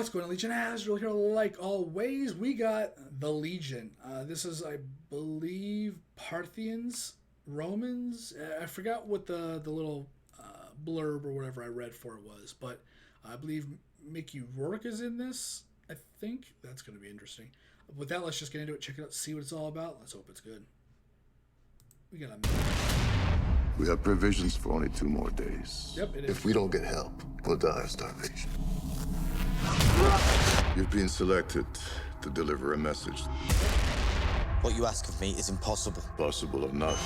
what's going on, Legion? Azrael here, like always. We got the Legion. This is, I believe, Parthians, Romans. I forgot what the little blurb or whatever I read for it was, but I believe Mickey Rourke is in this. I think that's going to be interesting. With that, let's just get into it, check it out, see what it's all about. Let's hope it's good. We got a... We have provisions for only 2 more days. Yep, it is. If we don't get help, we'll die of starvation. You've been selected to deliver a message. What you ask of me is impossible. Possible or not,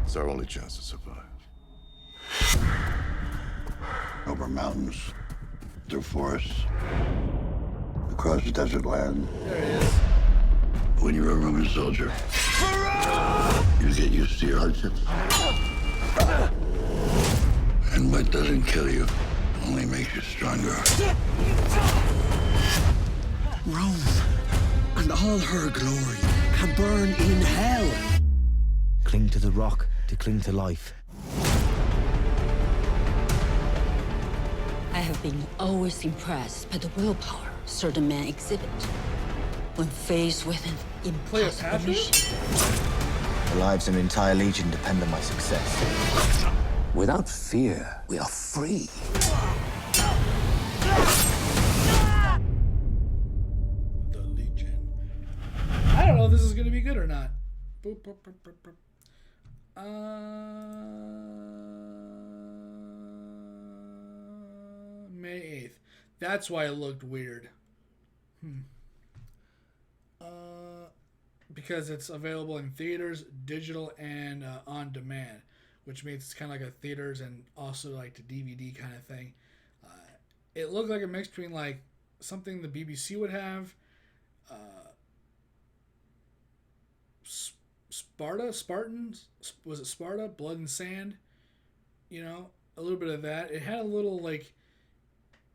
it's our only chance to survive. Over mountains, through forests, across the desert land. There it is. When you're a Roman soldier, you get used to your hardships. And what doesn't kill you only makes you stronger. Rome and all her glory can burn in hell. Cling to the rock to cling to life. I have been always impressed by the willpower certain men exhibit when faced with an impossible mission. The lives of an entire legion depend on my success. Without fear, we are free. The Legion. I don't know if this is going to be good or not. Boop, boop, boop, boop, boop. May 8th. That's why it looked weird. Because it's available in theaters, digital, and on demand, which means it's kind of like a theaters and also like the DVD kind of thing. It looked like a mix between like something the BBC would have, Spartans, was it Sparta? Blood and Sand, you know, a little bit of that. It had a little like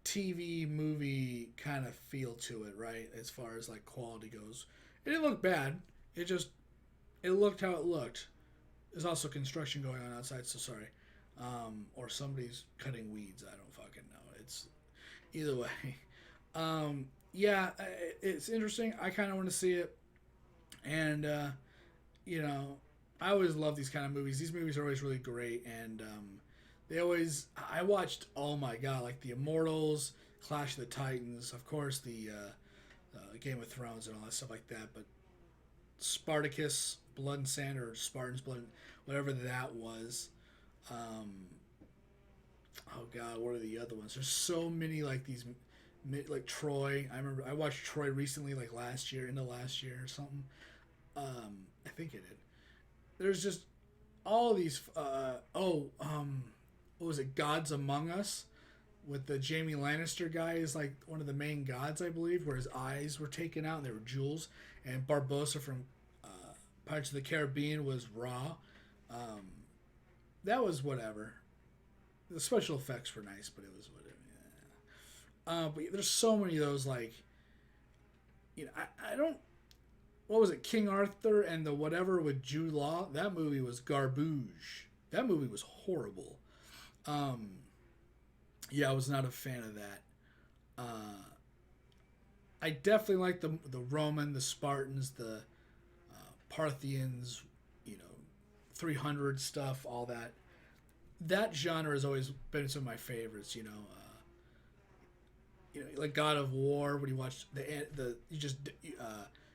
TV movie kind of feel to it, right? As far as like quality goes, it didn't look bad. It looked how it looked. There's also construction going on outside, so sorry. Or somebody's cutting weeds. I don't fucking know. It's either way. Yeah, it's interesting. I kind of want to see it. And, you know, I always love these kind of movies. These movies are always really great. And I watched, oh my God, like The Immortals, Clash of the Titans, of course, the Game of Thrones and all that stuff like that. But Spartacus, Blood and Sand, or Spartans Blood, whatever that was. Oh God, what are the other ones? There's so many like these, like Troy. I remember I watched Troy recently, like into last year or something. I think it did. There's just all these. What was it? Gods Among Us, with the Jamie Lannister guy is like one of the main gods, I believe, where his eyes were taken out and they were jewels. And Barbossa from Pirates of the Caribbean was Ra. That was whatever. The special effects were nice, but it was whatever. Yeah. But there's so many of those, like, you know, I don't. What was it? King Arthur and the whatever with Jude Law. That movie was garbage. That movie was horrible. Yeah, I was not a fan of that. I definitely like the Roman, the Spartans, the Parthians, you know, 300 stuff, all that. That genre has always been some of my favorites, you know. Like God of War. When you watch you just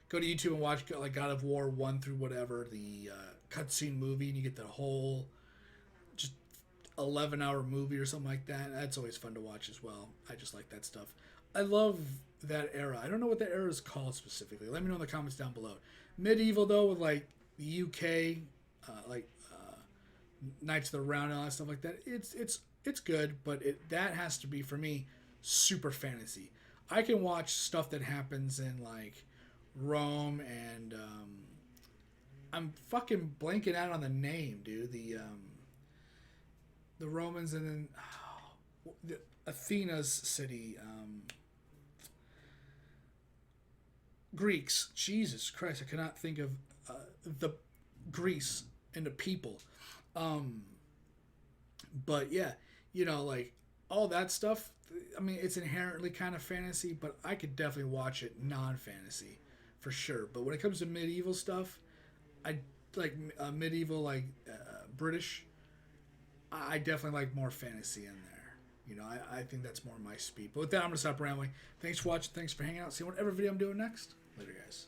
go to YouTube and watch like God of War 1 through whatever the cutscene movie, and you get the whole just 11-hour movie or something like that. That's always fun to watch as well. I just like that stuff. I love that era. I don't know what that era is called specifically. Let me know in the comments down below. Medieval though, with like the UK, Knights of the Round and all that stuff like that. It's good, but that has to be for me super fantasy. I can watch stuff that happens in like Rome and I'm fucking blanking out on the name, dude. The Romans and then the Athena's city. Greeks. Jesus Christ, I cannot think of the Greece and the people. But yeah, you know, like all that stuff. I mean, it's inherently kind of fantasy, but I could definitely watch it non-fantasy, for sure. But when it comes to medieval stuff, I like medieval, like British. I definitely like more fantasy in there. You know, I think that's more my speed. But with that, I'm gonna stop rambling. Thanks for watching. Thanks for hanging out. See whatever video I'm doing next. Later, guys.